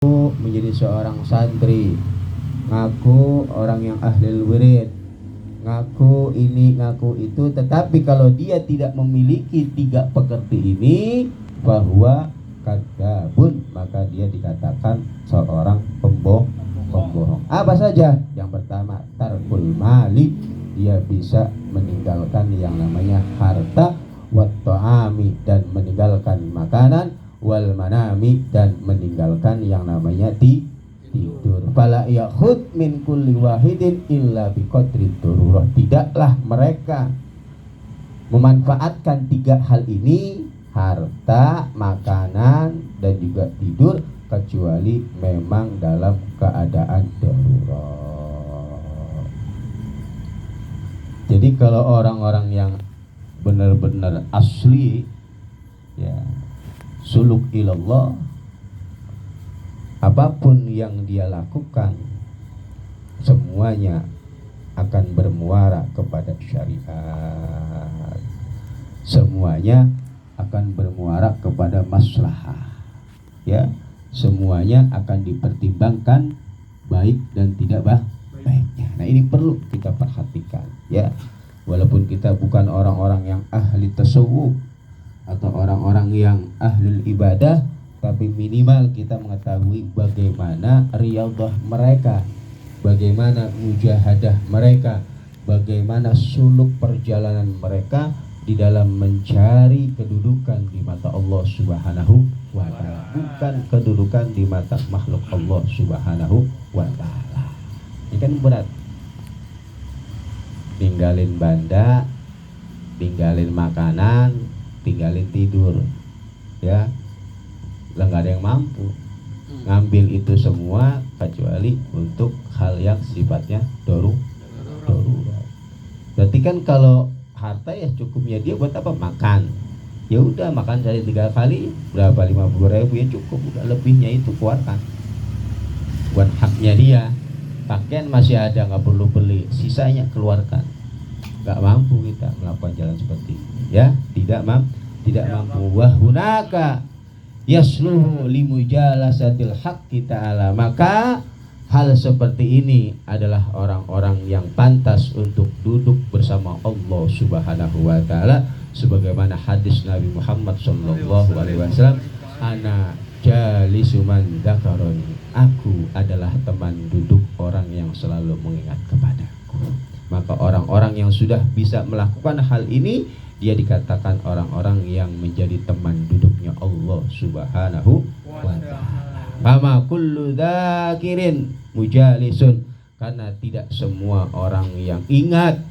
menjadi seorang santri, ngaku orang yang ahli wirid, ngaku ini ngaku itu, tetapi kalau dia tidak memiliki tiga pekerti ini, bahwa kadzabun, maka dia dikatakan seorang pembohong. Apa saja? Yang pertama, tarkul mali, dia bisa meninggalkan yang namanya harta, wat ta'ami, dan meninggalkan makanan, wal manami, dan meninggalkan yang namanya tidur. Fala yakhud min kulli wahidin illa biqadri darurah. Tidaklah mereka memanfaatkan tiga hal ini, harta, makanan, dan juga tidur, kecuali memang dalam keadaan darurat. Jadi kalau orang-orang yang benar-benar asli, ya, suluk ilallah, apapun yang dia lakukan semuanya akan bermuara kepada syariat, semuanya akan bermuara kepada maslahah, ya, semuanya akan dipertimbangkan baik dan tidak baiknya. Nah, ini perlu kita perhatikan, ya, walaupun kita bukan orang-orang yang ahli tasawuf atau orang-orang yang ahlul ibadah, tapi minimal kita mengetahui bagaimana riyadhah mereka, bagaimana mujahadah mereka, bagaimana suluk perjalanan mereka di dalam mencari kedudukan di mata Allah Subhanahu wa ta'ala, bukan kedudukan di mata makhluk Allah Subhanahu wa ta'ala. Ini kan berat, tinggalin banda, tinggalin makanan, tinggalin tidur, ya, lah nggak ada yang mampu ngambil itu semua kecuali untuk hal yang sifatnya darurat. Berarti kan kalau harta ya cukupnya dia buat apa? Makan. Ya udah, makan sehari 3 kali berapa, 50.000 ya cukup, udah, lebihnya itu keluarkan buat haknya dia. Pakaian masih ada, nggak perlu beli, sisanya keluarkan. Nggak mampu kita melakukan jalan seperti ini, ya, tidak mampu. Wahunaka yasluhu limujalasatil haqqi ta'ala, maka hal seperti ini adalah orang-orang yang pantas untuk duduk bersama Allah Subhanahu wa ta'ala, sebagaimana hadis Nabi Muhammad sallallahu alaihi wasallam, ana jalisu man dzakaroni, aku adalah teman duduk orang yang selalu mengingat kepadaku. Maka orang-orang yang sudah bisa melakukan hal ini, dia dikatakan orang-orang yang menjadi teman duduknya Allah Subhanahu wa ta'ala. Fama kullu dzakirin mujalisun, karena tidak semua orang yang ingat,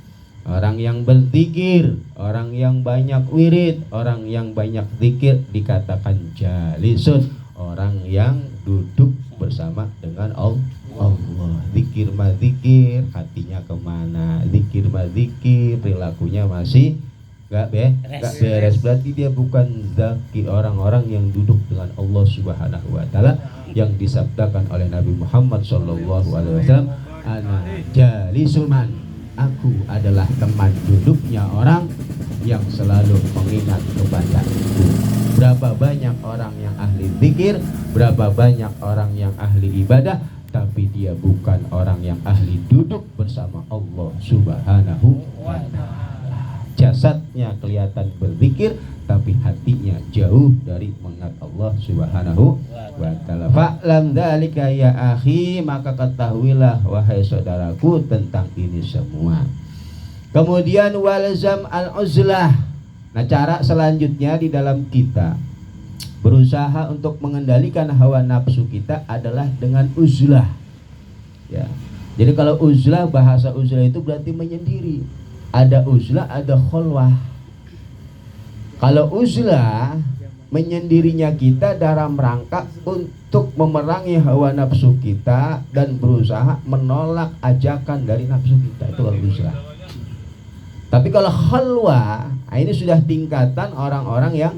orang yang berzikir, orang yang banyak wirid, orang yang banyak zikir dikatakan jalisun, orang yang duduk bersama dengan Allah. Zikir mah zikir, hatinya kemana? Zikir mah zikir, perilakunya masih gak beres. Berarti dia bukan zaki, orang-orang yang duduk dengan Allah Subhanahu wa ta'ala, yang disabdakan oleh Nabi Muhammad sallallahu alaihi wasallam, ana jalisuman, aku adalah teman duduknya orang yang selalu mengingat kepadaku. Berapa banyak orang yang ahli zikir, berapa banyak orang yang ahli ibadah, tapi dia bukan orang yang ahli duduk bersama Allah Subhanahu wa ta'ala. Jasadnya kelihatan berzikir, tapi hatinya jauh dari mengingat Allah Subhanahu wa ta'ala. Fa'lam dzalika ya akhi, maka ketahuilah wahai saudaraku tentang ini semua. Kemudian walzam al-uzlah. Nah, cara selanjutnya di dalam kita berusaha untuk mengendalikan hawa nafsu kita adalah dengan uzlah, ya. Jadi kalau uzlah, bahasa uzlah itu berarti menyendiri. Ada uzlah, ada khulwah. Kalau uzlah, menyendirinya kita dalam rangka untuk memerangi hawa nafsu kita dan berusaha menolak ajakan dari nafsu kita, itu kalau uzlah. Tapi kalau khulwah, ini sudah tingkatan orang-orang yang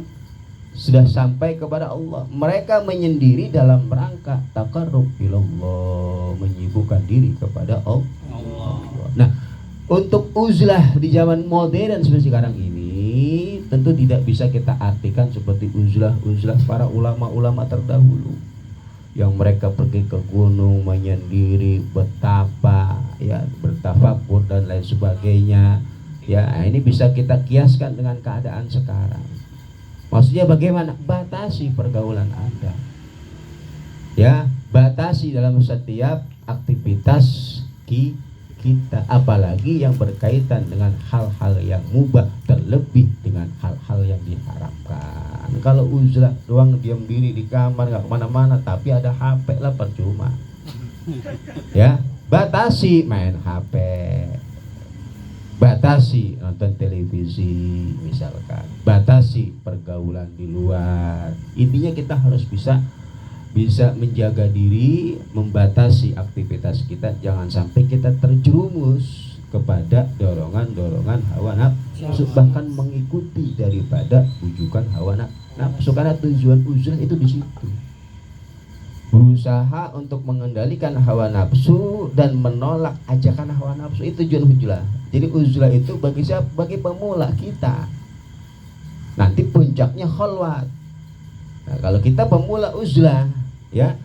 sudah sampai kepada Allah. Mereka menyendiri dalam rangka taqarrub ilallah, menyibukkan diri kepada Allah. Nah, untuk uzlah di zaman modern seperti sekarang ini tentu tidak bisa kita artikan seperti uzlah para ulama-ulama terdahulu. yang mereka pergi ke gunung menyendiri, betapa ya, bertafakur dan lain sebagainya. Ya, ini bisa kita kiaskan dengan keadaan sekarang. Maksudnya bagaimana? Batasi pergaulan Anda. Ya, batasi dalam setiap aktivitas kita, apalagi yang berkaitan dengan hal-hal yang mubah, terlebih dengan hal-hal yang diharamkan. Kalau uzlah doang diam diri di kamar nggak kemana-mana, tapi ada HP lah percuma. Ya, batasi main HP, batasi nonton televisi misalkan, batasi pergaulan di luar. Intinya kita harus bisa menjaga diri, membatasi aktivitas kita, jangan sampai kita terjerumus kepada dorongan-dorongan hawa nafsu, bahkan mengikuti daripada bujukan hawa nafsu, karena tujuan uzlah itu di situ. Berusaha untuk mengendalikan hawa nafsu dan menolak ajakan hawa nafsu, itu tujuan uzlah. Jadi uzlah itu bagi siapa? Bagi pemula kita. Nanti puncaknya khalwat. Nah, kalau kita pemula uzlah, ya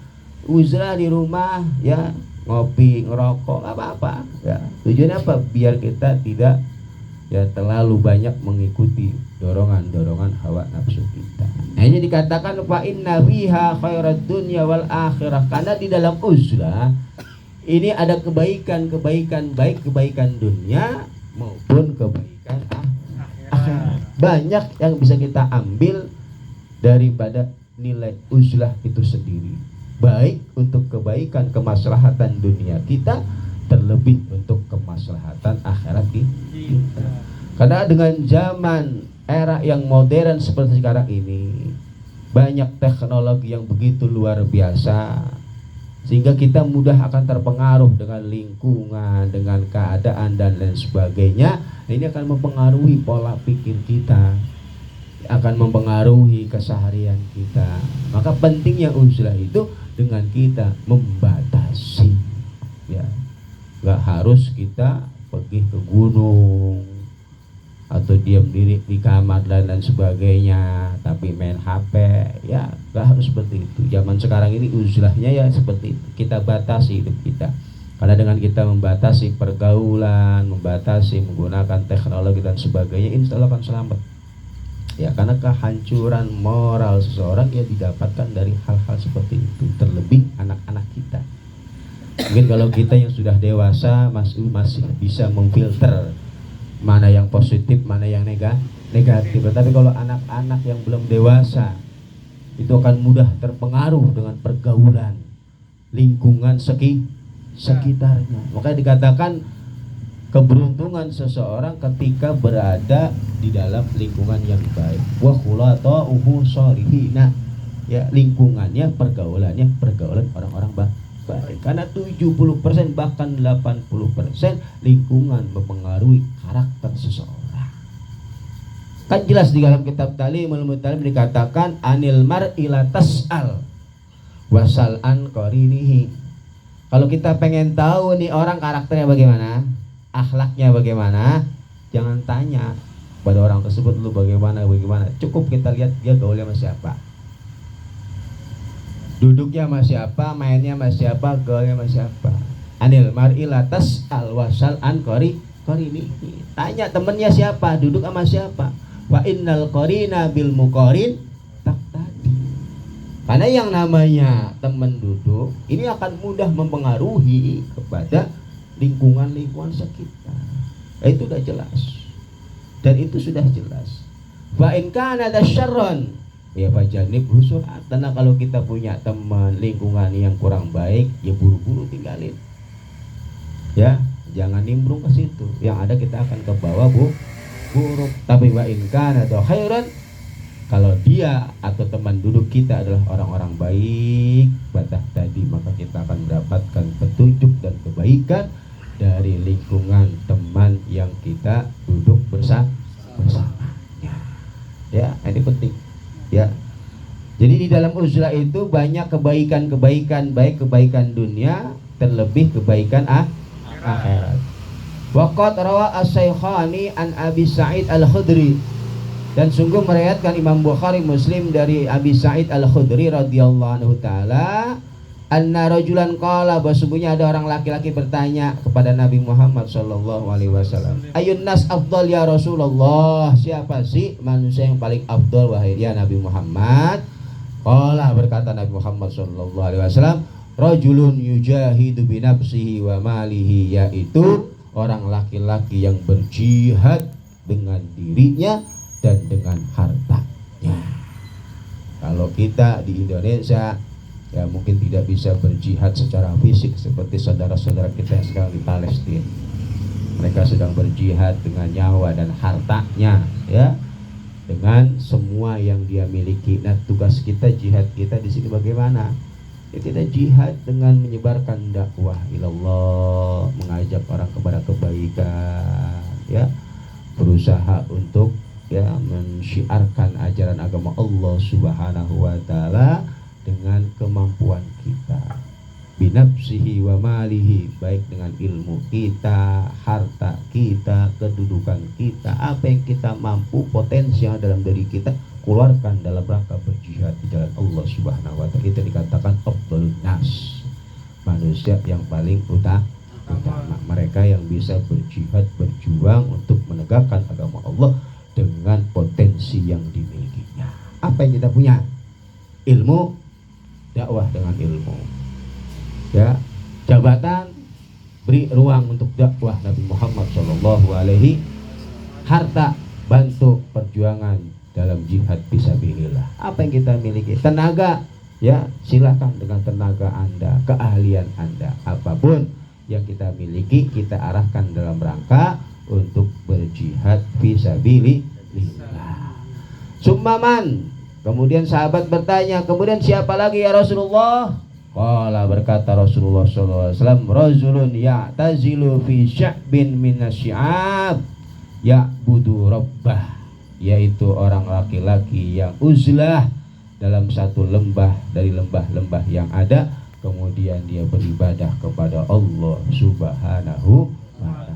uzlah di rumah, ya ngopi, ngerokok, nggak apa-apa. Ya, tujuannya apa? Biar kita tidak ya terlalu banyak mengikuti dorongan-dorongan hawa nafsu kita. Nah, ini dikatakan fa inna fiha khairad dunya wal akhirah, karena di dalam uzlah ini ada kebaikan-kebaikan, baik kebaikan dunia maupun kebaikan akhirat. Banyak yang bisa kita ambil daripada nilai uzlah itu sendiri, baik untuk kebaikan kemaslahatan dunia kita, terlebih untuk kemaslahatan akhirat kita. Karena dengan zaman era yang modern seperti sekarang ini, banyak teknologi yang begitu luar biasa, sehingga kita mudah akan terpengaruh dengan lingkungan, dengan keadaan dan lain sebagainya. Ini akan mempengaruhi pola pikir kita, akan mempengaruhi keseharian kita. Maka pentingnya uzlah itu dengan kita membatasi, ya, nggak harus kita pergi ke gunung atau diam diri di kamar dan lain sebagainya, tapi main HP, ya nggak harus seperti itu. Zaman sekarang ini uzlahnya ya seperti itu, kita batasi hidup kita. Karena dengan kita membatasi pergaulan, membatasi menggunakan teknologi dan sebagainya, insya Allah akan selamat. Ya, karena kehancuran moral seseorang ya didapatkan dari hal-hal seperti itu, terlebih anak-anak kita. Mungkin kalau kita yang sudah dewasa masih bisa memfilter mana yang positif, mana yang negatif. Tapi kalau anak-anak yang belum dewasa, itu akan mudah terpengaruh dengan pergaulan lingkungan sekitarnya. Makanya dikatakan keberuntungan seseorang ketika berada di dalam lingkungan yang baik. Wa khulatuhu sholihina. Ya, lingkungannya, pergaulan orang-orang baik. Karena 70% bahkan 80% lingkungan mempengaruhi karakter seseorang. Kan jelas di dalam kitab Talimul Mutalim dikatakan anil mar'i la tas'al wasal an qarinihi. Kalau kita pengen tahu nih orang karakternya bagaimana, akhlaknya bagaimana, jangan tanya pada orang tersebut lu bagaimana. Cukup kita lihat dia gaulnya sama siapa, duduknya sama siapa, mainnya sama siapa, gaulnya sama siapa. Anil mar'i la tas'al wasal an qarini. Tanya temennya siapa, duduk sama siapa. Wa innal qarina bil muqarin taqtadi. Karena yang namanya teman duduk ini akan mudah mempengaruhi kepada lingkungan sekitar. Itu sudah jelas. Dan itu sudah jelas. Fa in kana syarron ya fajanib husuhat. Karena kalau kita punya teman lingkungan yang kurang baik, ya buru-buru tinggalin. Ya, jangan nimbrung ke situ. Yang ada kita akan ke bawah buruk. Tapi wa in kana khairan, kalau dia atau teman duduk kita adalah orang-orang baik, batah tadi, maka kita akan mendapatkan petunjuk dan kebaikan dari lingkungan teman yang kita duduk bersamanya. Ya, ini penting. Ya. Jadi di dalam uzlah itu banyak kebaikan-kebaikan, baik kebaikan dunia, terlebih kebaikan akhirat. Waqad rawa as-Saikhani an Abi Sa'id Al-Khudri, dan sungguh meriwayatkan Imam Bukhari Muslim dari Abi Sa'id Al-Khudri radhiyallahu anhu taala, anna rajulan qala, bahwa ada orang laki-laki bertanya kepada Nabi Muhammad sallallahu alaihi wasallam, ayun nas afdal ya Rasulullah, siapa sih manusia yang paling afdal wahai ya Nabi Muhammad? Qala, berkata Nabi Muhammad sallallahu alaihi wasallam, rajulun yujahidu bi nafsihi wa malihi, yaitu orang laki-laki yang berjihad dengan dirinya dan dengan hartanya. Kalau kita di Indonesia ya mungkin tidak bisa berjihad secara fisik seperti saudara-saudara kita yang sekarang di Palestina. Mereka sedang berjihad dengan nyawa dan hartanya, ya, dengan semua yang dia miliki. Nah, tugas kita, jihad kita di sini bagaimana? Ya, kita jihad dengan menyebarkan dakwah ilallah, mengajak orang kepada kebaikan, ya, berusaha untuk ya mensyiarkan ajaran agama Allah Subhanahu wa taala dengan kemampuan kita, binafsihi wa malihi, baik dengan ilmu kita, harta kita, kedudukan kita, apa yang kita mampu, potensi yang dalam diri kita, keluarkan dalam rangka berjihad di jalan Allah Subhanahu wa taala. Itu dikatakan afdhalun nas, manusia yang paling utama, mereka yang bisa berjihad, berjuang untuk menegakkan agama Allah dengan potensi yang dimilikinya. Apa yang kita punya? Ilmu, dakwah dengan ilmu, ya, jabatan, beri ruang untuk dakwah Nabi Muhammad sallallahu alaihi, harta, bantu perjuangan dalam jihad fisabilillah. Apa yang kita miliki? Tenaga, ya, silakan dengan tenaga Anda, keahlian Anda, apapun yang kita miliki kita arahkan dalam rangka untuk berjihad fisabilillah. Summaman, kemudian sahabat bertanya, kemudian siapa lagi ya Rasulullah? Qala, berkata Rasulullah sallallahu alaihi wasallam, rajulun ya'tazilu fi sya'bin minasyi'ab ya'budu rabbah, yaitu orang laki-laki yang uzlah dalam satu lembah dari lembah-lembah yang ada, kemudian dia beribadah kepada Allah Subhanahu wa ta'ala.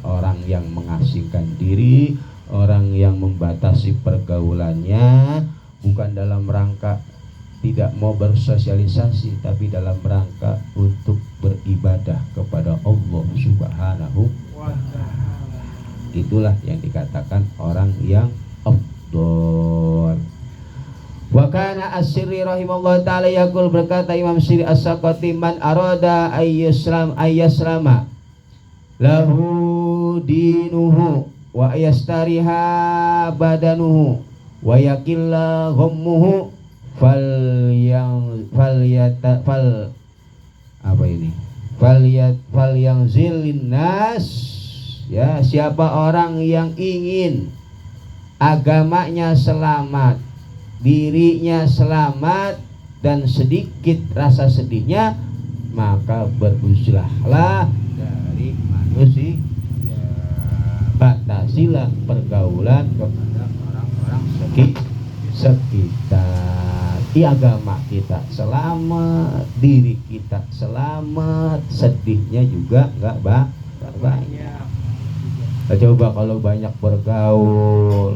Orang yang mengasingkan diri, orang yang membatasi pergaulannya, bukan dalam rangka tidak mau bersosialisasi, tapi dalam rangka untuk beribadah kepada Allah Subhanahu wa ta'ala. Itulah yang dikatakan orang yang afdal. Wa kana as-Sirri rahimahullah ta'ala yaqul, berkata Imam Sirri as-Saqati, man arada ayyaslama lahu dinuhu wa yastariha badanuhu wa yakilla ghammuhu fal yang zilin nas, ya, siapa orang yang ingin agamanya selamat, dirinya selamat dan sedikit rasa sedihnya, maka beruzlahlah dari manusia, ya, batasilah pergaulan kepada orang-orang sekitar. Agama kita selamat, diri kita selamat, sedihnya juga nggak banyak. Coba kalau banyak bergaul,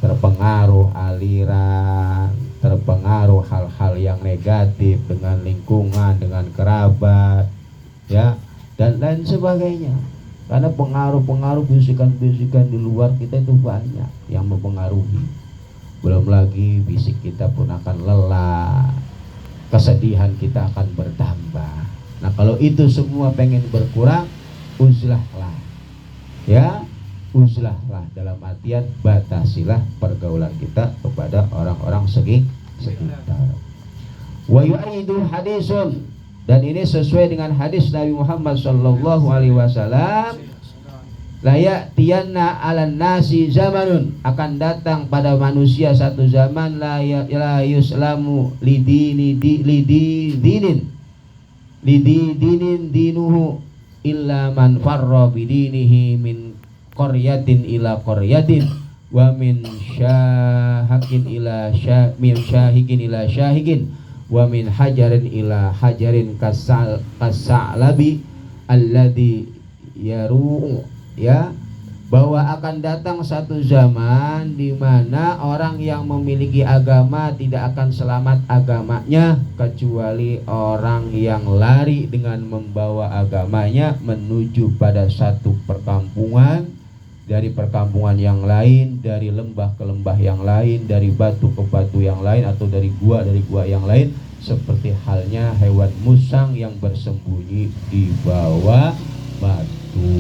terpengaruh aliran, terpengaruh hal-hal yang negatif dengan lingkungan, dengan kerabat, ya, dan lain sebagainya. Karena pengaruh-pengaruh bisikan-bisikan di luar kita itu banyak yang mempengaruhi. Belum lagi fisik kita pun akan lelah, kesedihan kita akan bertambah. Nah, kalau itu semua pengen berkurang, uzlahlah, ya, uzlahlah dalam artian batasilah pergaulan kita kepada orang-orang sekitar. Wa yu'idu hadisun, dan ini sesuai dengan hadis Nabi Muhammad sallallahu alaihi wasallam, la ya'tiyanna 'alan nasi zamanun, akan datang pada manusia satu zaman, la yuslamu lidinin dinuhu illa man farra bidinihi min qaryatin ila qaryatin wa min syahikin ila syahikin wa min hajarin ila hajarin kasa'labi alladhi yaru'u, ya, bahwa akan datang satu zaman di mana orang yang memiliki agama tidak akan selamat agamanya kecuali orang yang lari dengan membawa agamanya menuju pada satu perkampungan, dari perkampungan yang lain, dari lembah ke lembah yang lain, dari batu ke batu yang lain, atau dari gua yang lain, seperti halnya hewan musang yang bersembunyi di bawah batu.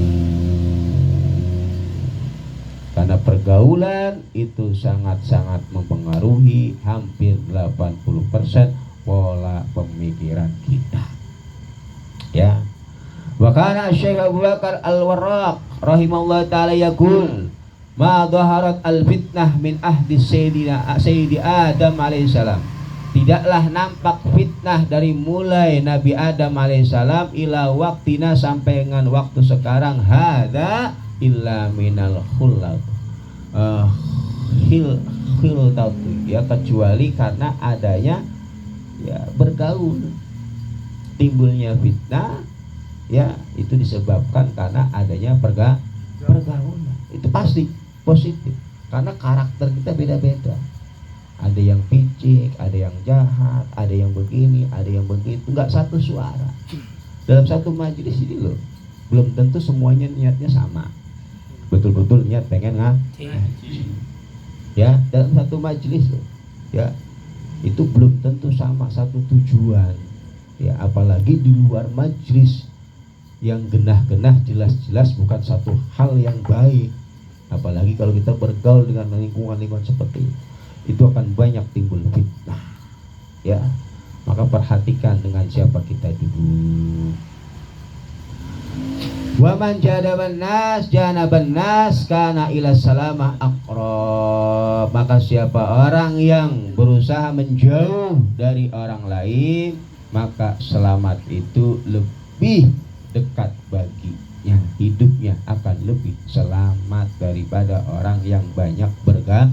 Karena pergaulan itu sangat-sangat mempengaruhi hampir 80% pola pemikiran kita. Ya. Wa kana Syekh Abu Bakar Al-Warraq rahimahullah taala yaqul ma dhaharat al-fitnah min ahdi Sayyidi Adam alaihissalam. Tidaklah nampak fitnah dari mulai Nabi Adam alaihissalam ila waktina sampai dengan waktu sekarang hadza illa minal khullat ya, kecuali karena adanya ya bergaul. Timbulnya fitnah ya itu disebabkan karena adanya pergaulan. Itu pasti positif karena karakter kita beda-beda. Ada yang picik, ada yang jahat, ada yang begini, ada yang begitu, nggak satu suara dalam satu majelis ini loh. Belum tentu semuanya niatnya sama, betul-betul niat pengen ngaji ya dalam satu majelis loh ya, itu belum tentu sama satu tujuan ya, apalagi di luar majelis yang genah-genah jelas-jelas bukan satu hal yang baik. Apalagi kalau kita bergaul dengan lingkungan-lingkungan seperti itu akan banyak timbul fitnah ya. Maka perhatikan dengan siapa kita duduk. Wa man jadaban nas kana ila salamah aqrab. Maka siapa orang yang berusaha menjauh dari orang lain, maka selamat itu lebih dekat baginya, hidupnya akan lebih selamat daripada orang yang banyak bergaul.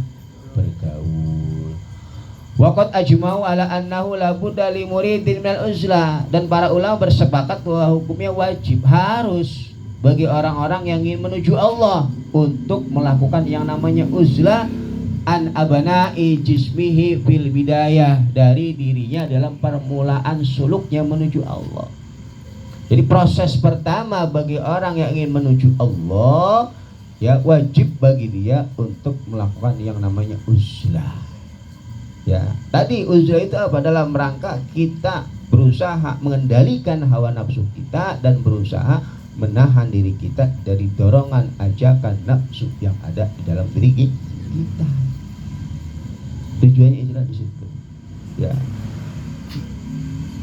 Waqad ajma'u ala annahu la budda li muridin minal uzlah. Dan para ulama bersepakat bahwa hukumnya wajib, harus bagi orang-orang yang ingin menuju Allah untuk melakukan yang namanya uzlah an abana'i jismihi fil bidayah, dari dirinya dalam permulaan suluknya menuju Allah. Jadi proses pertama bagi orang yang ingin menuju Allah ya, wajib bagi dia untuk melakukan yang namanya uzlah. Ya, tadi uzlah itu apa? Dalam rangka kita berusaha mengendalikan hawa nafsu kita dan berusaha menahan diri kita dari dorongan ajakan nafsu yang ada di dalam diri kita. Tujuannya itulah di situ. Ya.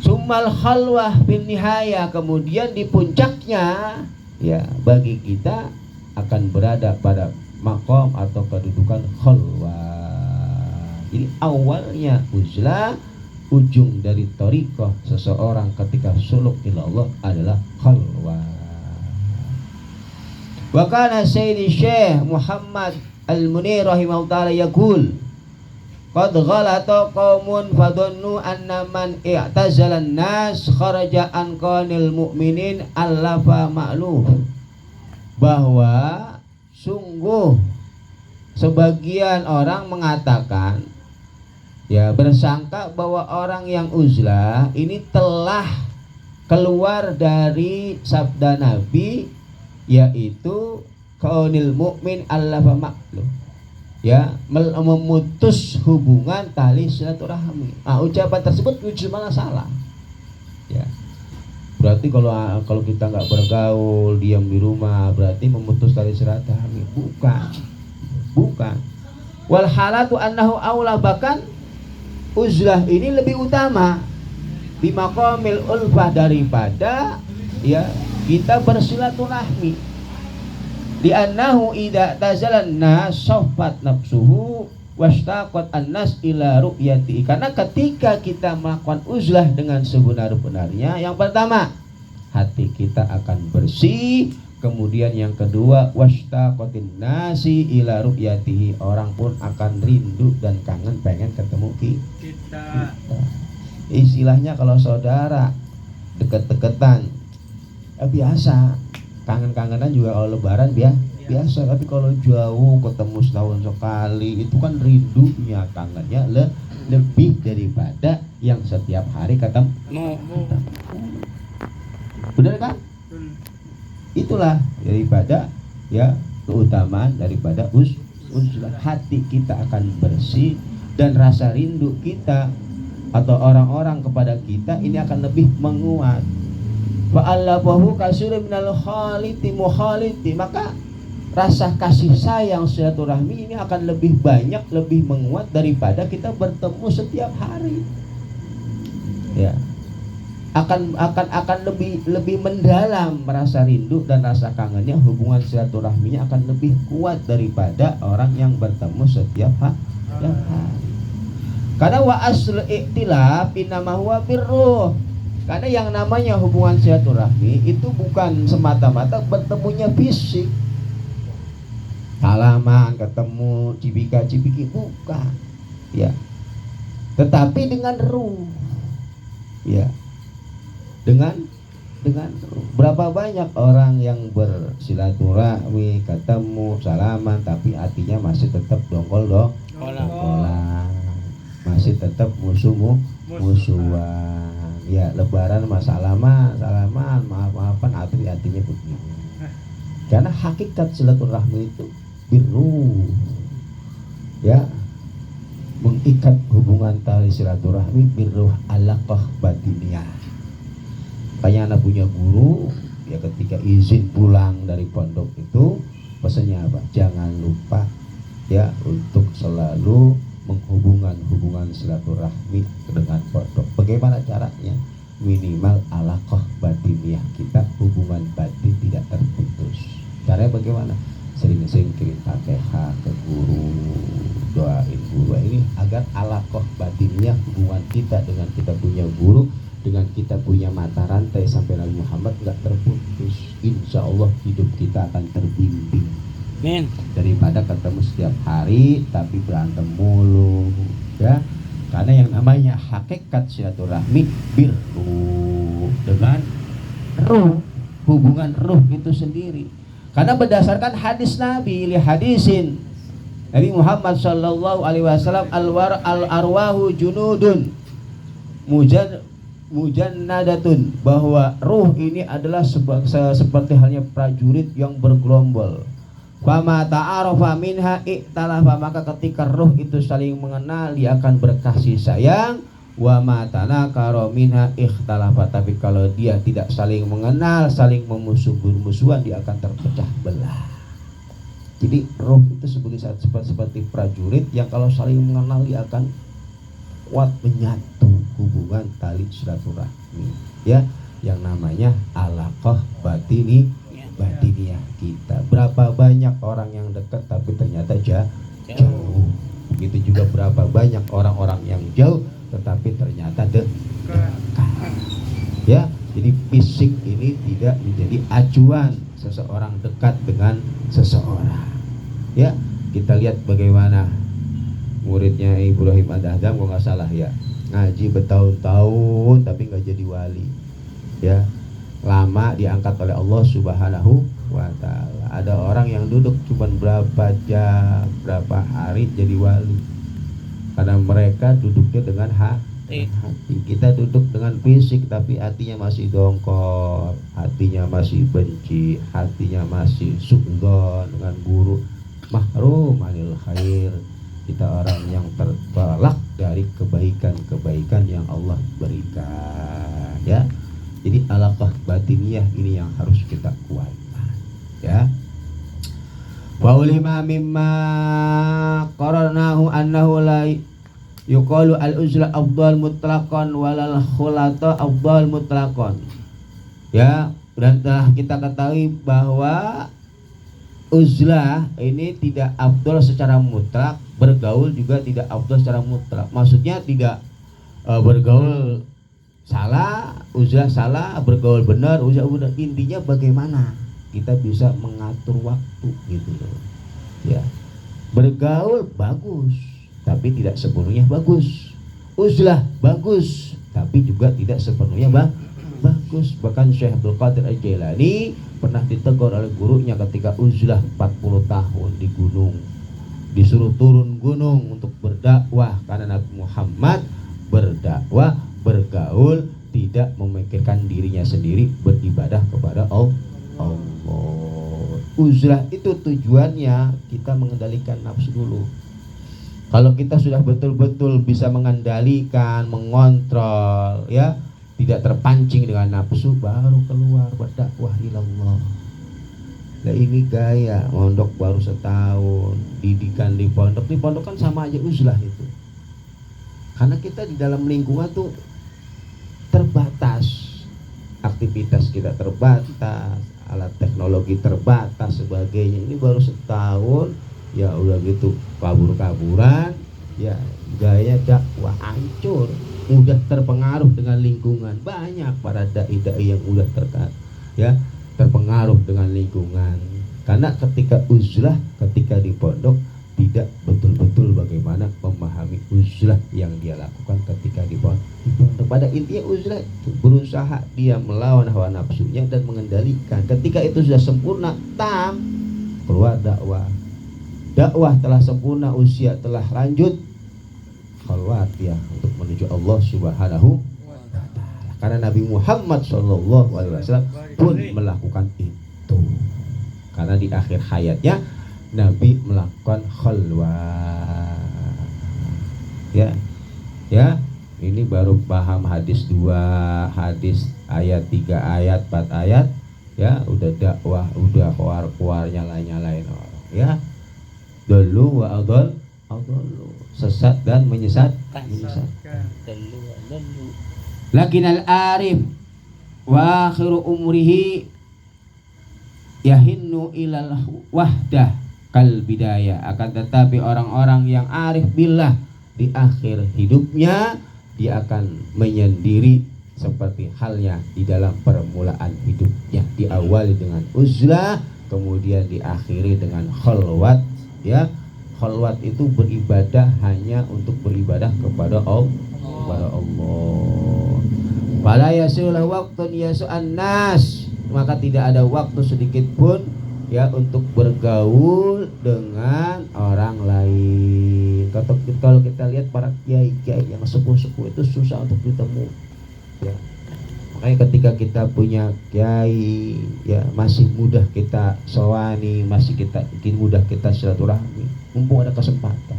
Summal khalwah bin nihaya, kemudian di puncaknya ya bagi kita akan berada pada makom atau kedudukan khalwah. Jadi awalnya uzlah, ujung dari thariqah seseorang ketika suluk ila Allah adalah khalwah. Wa kana Sayyidi Syekh Muhammad Al-Munir rahimahullah ta'ala yaqul qad ghalata qaumun fadhannu anna man i'tazalan nas kharaja an qanil mu'minin allafa ma'luf. Bahwa sungguh sebagian orang mengatakan ya, bersangka bahwa orang yang uzlah ini telah keluar dari sabda Nabi, yaitu kaunil mukmin allafa ma'luf, ya, memutus hubungan tali silaturahmi. Ucapan tersebut cuma salah ya. Berarti kalau kita nggak bergaul, diam di rumah, berarti memutus tali silaturahmi. Bukan. Wal halatu annahu aula, bahkan uzlah ini lebih utama di maqamil ulfah daripada ya kita bersilaturahmi. Di annahu idza tazalan nas saffat nafsuhu washtaqat annas ila ru'yati. Karena ketika kita melakukan uzlah dengan sebenar-benarnya, yang pertama hati kita akan bersih, kemudian yang kedua washtaqatin nasi ila ru'yatihi, orang pun akan rindu dan kangen pengen ketemu kita. Istilahnya kalau saudara deket-deketan biasa, kangen-kangenan juga kalau lebaran biasa. Tapi kalau jauh ketemu setahun sekali itu kan rindunya, kangennya lebih daripada yang setiap hari ketemu. Benar kan? Itulah daripada ya keutamaan daripada uzlah. Hati kita akan bersih dan rasa rindu kita atau orang-orang kepada kita ini akan lebih menguat. Fa'allafahu kasirin minal khaliti mukhaliti, maka rasa kasih sayang silaturahmi ini akan lebih banyak, lebih menguat daripada kita bertemu setiap hari. Ya. Akan lebih mendalam rasa rindu dan rasa kangennya, hubungan silaturahminya akan lebih kuat daripada orang yang bertemu setiap hari. Karena wa aslu iktilaf inama huwa birruh. Karena yang namanya hubungan silaturahmi itu bukan semata-mata bertemunya fisik, salaman, ketemu, cipika-cipiki, bukan, ya. Tetapi dengan ruh, ya. Dengan ruh. Berapa banyak orang yang bersilaturahmi, ketemu, salaman, tapi hatinya masih tetap dongkol, masih tetap musuhan. Ya, lebaran salaman, maaf-maafan, hatinya begini. Karena hakikat silaturahmi itu biru, ya, mengikat hubungan tali silaturahmi biruh alaqah batiniyah. Kayak anak punya guru, ya ketika izin pulang dari pondok itu pesannya apa? Jangan lupa ya untuk selalu hubungan silaturahmi dengan pondok. Bagaimana caranya? Minimal alaqah batiniyah kita, hubungan batin tidak terputus. Caranya bagaimana? Sering-sering kirim Fatihah ke guru, doain guru ini agar alaqah batiniyah, hubungan kita dengan kita punya guru, dengan kita punya mata rantai sampai Nabi Muhammad nggak terputus. Insya Allah hidup kita akan terbimbing. Amin. Daripada ketemu setiap hari tapi berantem mulu, ya. Karena yang namanya hakikat silaturahmi birruh, dengan ruh, hubungan ruh itu sendiri. Karena berdasarkan hadis Nabi, li hadisin Nabi Muhammad sallallahu alaihi wasallam, al arwahu junudun mujannadatun, bahwa ruh ini adalah seperti halnya prajurit yang bergerombol. Fama ta'arafa minha iktalafa, maka ketika ruh itu saling mengenal dia akan berkasih sayang. Wa ma tanakara minha ikhtalafa, tapi kalau dia tidak saling mengenal, saling bermusuhan, dia akan terpecah belah. Jadi ruh itu seperti prajurit yang kalau saling mengenal dia akan kuat menyatu hubungan tali silaturahmi, ya, yang namanya alaqah batiniyah kita. Berapa banyak orang yang dekat tapi ternyata jauh. Begitu juga berapa banyak orang-orang yang jauh tetapi ternyata dekat. Ya, jadi fisik ini tidak menjadi acuan seseorang dekat dengan seseorang. Ya, kita lihat bagaimana muridnya Ibrahim Ad-Daham, kalau nggak salah ya, ngaji bertahun-tahun tapi nggak jadi wali, ya. Lama diangkat oleh Allah Subhanahu wa ta'ala. Ada orang yang duduk cuma berapa jam, berapa hari jadi wali, karena mereka duduknya dengan hati. Kita duduk dengan fisik tapi hatinya masih dongkol, hatinya masih benci, hatinya masih suudzon dengan guru, mahrum anil khair. Kita orang yang terbalak dari kebaikan-kebaikan yang Allah berikan, ya. Jadi alaqah batiniyah ini yang harus kita kuatkan, ya. Wa ulima mimma qaranahu annahu la yuqalu al-uzla afdal mutlaqan walal khulata afdal mutlaqan. Ya, dan telah kita ketahui bahwa uzlah ini tidak afdal secara mutlak, bergaul juga tidak afdal secara mutlak. Maksudnya tidak bergaul salah, uzlah salah, bergaul benar, uzlah benar. Intinya bagaimana kita bisa mengatur waktu gitu loh. Ya. Bergaul bagus, tapi tidak sepenuhnya bagus. Uzlah bagus, tapi juga tidak sepenuhnya bagus. bagus. Bahkan Syekh Abdul Qadir Al-Jailani pernah ditegur oleh gurunya ketika uzlah 40 tahun di gunung, disuruh turun gunung untuk berdakwah, karena Nabi Muhammad berdakwah, bergaul, tidak memikirkan dirinya sendiri, beribadah kepada Allah. Uzlah itu tujuannya kita mengendalikan nafsu dulu. Kalau kita sudah betul-betul bisa mengendalikan, mengontrol, ya, tidak terpancing dengan nafsu, baru keluar berdakwah ilallah. Nah ini gaya mondok baru setahun, didikan di pondok kan sama aja uzlah itu. Karena kita di dalam lingkungan tuh terbatas, aktivitas kita terbatas, alat teknologi terbatas sebagainya. Ini baru setahun, ya udah gitu kabur-kaburan, ya gaya dakwah hancur, mudah terpengaruh dengan lingkungan. Banyak para dai-dai yang mudah terpengaruh dengan lingkungan. Karena ketika uzlah, ketika di pondok tidak betul-betul bagaimana memahami uzlah yang dia lakukan ketika di pondok. Pada intinya uzlah itu berusaha dia melawan hawa nafsunya dan mengendalikan. Ketika itu sudah sempurna, tam, keluar dakwah. Dakwah telah sempurna, usia telah lanjut, keluar dia untuk menuju Allah Subhanahu wa Ta'ala. Karena Nabi Muhammad SAW pun melakukan itu. Karena di akhir hayatnya Nabi melakukan khalwah. Ya, ini baru paham hadis 2, hadis ayat 3 ayat 4 ayat, ya udah dakwah, udah keluar nyalain orang, ya. Dulu wa adall, sesat dan menyesatkan. Lakinal arif wa akhiru umrihi yahinnu ilal wahdah kal bidayah. Akan tetapi orang-orang yang arif billah di akhir hidupnya dia akan menyendiri seperti halnya di dalam permulaan hidupnya. Diawali dengan uzlah, kemudian diakhiri dengan khalwat, ya. Khalwat itu beribadah hanya untuk beribadah kepada Allah. Fala yasulah waktun yasu'an nas, maka tidak ada waktu sedikit pun, ya, untuk bergaul dengan orang lain. Kalau kita lihat para kiai-kiai yang sepuh-sepuh itu susah untuk ditemu, ya. Makanya ketika kita punya kiai, ya, masih mudah kita sowani, masih mudah kita silaturahmi, mumpung ada kesempatan.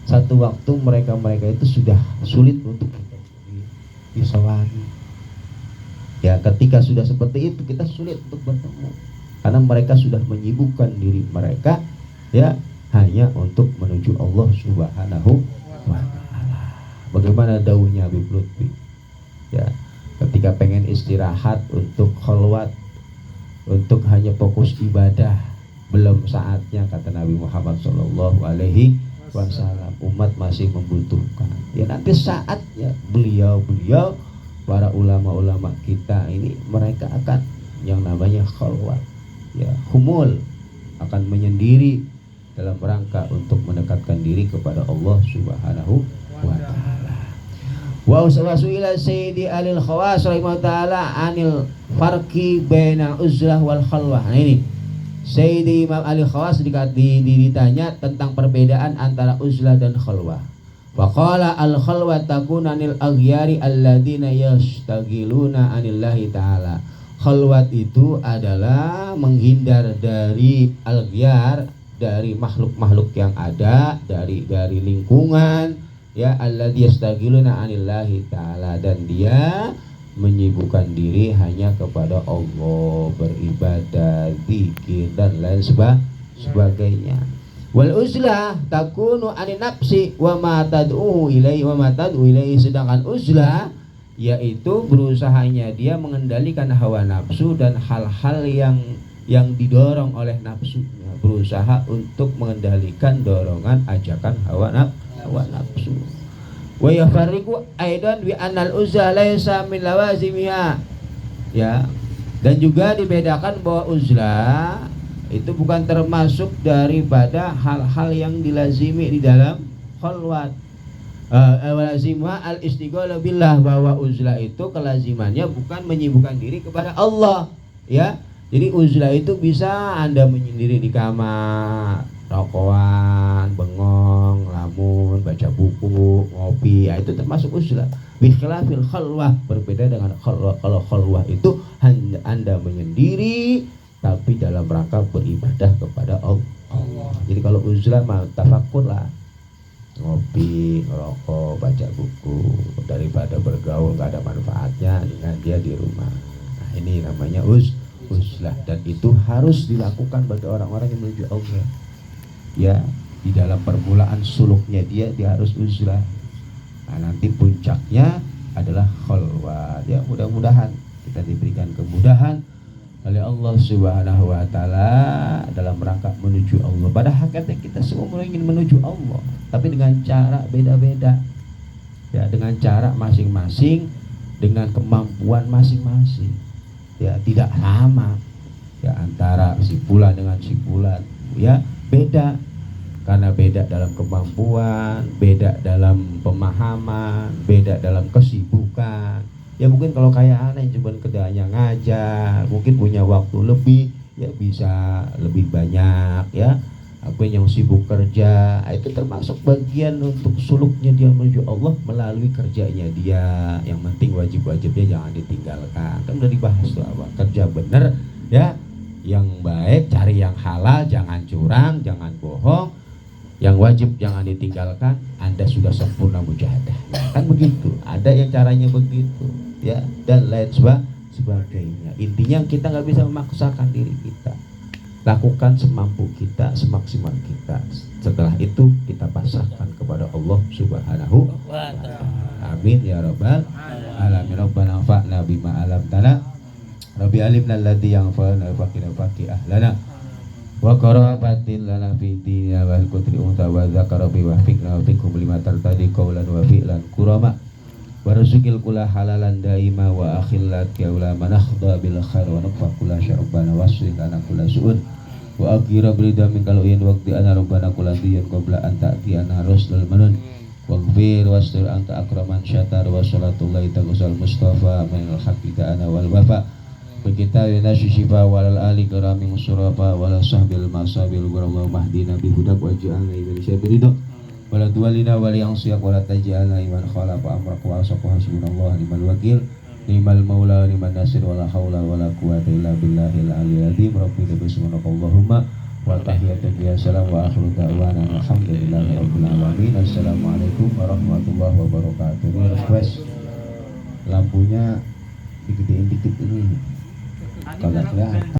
Satu waktu mereka itu sudah sulit untuk disowani. Ya, ketika sudah seperti itu kita sulit untuk bertemu. Karena mereka sudah menyibukkan diri mereka, ya, hanya untuk menuju Allah Subhanahu wa Ta'ala. Bagaimana dawuhnya Habib Lutfi, ya, ketika pengen istirahat untuk khalwat, untuk hanya fokus ibadah, belum saatnya, kata Nabi Muhammad SAW. Umat masih membutuhkan. Ya, nanti saatnya beliau para ulama-ulama kita ini, mereka akan yang namanya khalwat, ya, humul, akan menyendiri dalam rangka untuk mendekatkan diri kepada Allah Subhanahu wa Ta'ala. Wa uswasuila sayyidi alil khawas rahimahullah ta'ala anil farqi baina uzlah wal khalwah. Nah ini Sayyidi Imam Ali Khawas ditanya tentang perbedaan antara uzlah dan khalwah. Faqala al khalwah takuna anil aghyari alladina yastagiluna anillahi ta'ala. Khalwat itu adalah menghindar dari al-ghyar, dari makhluk-makhluk yang ada, dari lingkungan, ya, alladzi yastagiluna anillahi ta'ala, dan dia menyibukkan diri hanya kepada Allah, beribadah, zikir dan lain sebagainya. Wal uzlah takunu anin nafsi wa ma tad'u ilaihi, sedangkan uzlah yaitu berusahanya dia mengendalikan hawa nafsu dan hal-hal yang didorong oleh nafsunya, berusaha untuk mengendalikan dorongan ajakan hawa nafsu. Wa yafarriqu aidan bi annal uzlah laisa min lawazimiha, ya, dan juga dibedakan bahwa uzlah itu bukan termasuk daripada hal-hal yang dilazimi di dalam khalwat. Lazimah al istighalah billah, bahwa uzlah itu kelazimannya bukan menyibukkan diri kepada Allah, ya. Jadi uzlah itu bisa Anda menyendiri di kamar, rokokan, bengong, lamun, baca buku, ngopi, ya, itu termasuk uzlah. Bikhilafil khalwah, berbeda dengan khalwah. Kalau khalwah itu Anda menyendiri tapi dalam rangka beribadah kepada Allah. Jadi kalau uzlah mah tafakkur lah, ngopi, ngerokok, baca buku, daripada bergaul gak ada manfaatnya dengan dia di rumah. Nah, ini namanya uzlah, dan itu harus dilakukan bagi orang-orang yang menuju Allah. Ya, di dalam permulaan suluknya dia harus uzlah. Nah, nanti puncaknya adalah khalwat. Ya, mudah-mudahan kita diberikan kemudahan oleh Allah Subhanahu wa taala dalam rangka menuju Allah. Pada hakikatnya kita semua ingin menuju Allah, tapi dengan cara beda-beda. Ya, dengan cara masing-masing, dengan kemampuan masing-masing. Ya, tidak sama. Ya, antara si fulan dengan si fulan, ya, beda. Karena beda dalam kemampuan, beda dalam pemahaman, beda dalam kesibukan. Ya, mungkin kalau kayak anak yang cuma kerjaannya ngajar, mungkin punya waktu lebih, ya bisa lebih banyak, ya. Apa yang sibuk kerja, itu termasuk bagian untuk suluknya dia menuju Allah melalui kerjanya dia. Yang penting wajib-wajibnya jangan ditinggalkan. Kan udah dibahas tuh apa? Kerja bener, ya, yang baik, cari yang halal, jangan curang, jangan bohong. Yang wajib jangan ditinggalkan, Anda sudah sempurna mujahadah. Kan begitu, ada yang caranya begitu, ya, dan lain sebagainya. Intinya kita nggak bisa memaksakan diri kita, lakukan semampu kita, semaksimal kita. Setelah itu kita pasrahkan kepada Allah Subhanahu wa ta'ala. Amin ya rabbal alamin. Rabbana fa'na bima alamtana, rabbi alimna alladhi yanfa'una faqina faqi ahlana wa qarabatin lana fi dinina wal qudri unta wa zakara bi wa fikna wa fikum lima tartadi qawlan wa fi'lan kurama warzuqil kula halalan daima wa akhillat ya ulama nakhda bil khair wa naqfa kula syarabana wasrif lana kula su'ud wa akhira berida min kalau in waqti ana rabbana kula diyan qabla an ta'ti ana rusul manun waghfir wastir anta akraman syatar wa salatullahi ta'ala mustafa min al-haqqi ta'ana wal wafa kita nasi syifa walal ali karami musurafa walal sahbil masabil warallahu mahdina bihudak waj'alna ibn syabirido wala tuwalina wal yang siyak wala taj'alna iman khalafa amrak wa asaqu hasbunallah nimal wakil nimal maula niman nasir wala hawla wala quwata illa billahil aliyil azim rabbina bismillahirrahmanirrahim wa tahiyatan ya salam wa akhiru da'wana alhamdulillahi rabbil alamin. Assalamualaikum warahmatullahi wabarakatuh. Ini request lampunya digedein dikit ini. Kalau kelihatan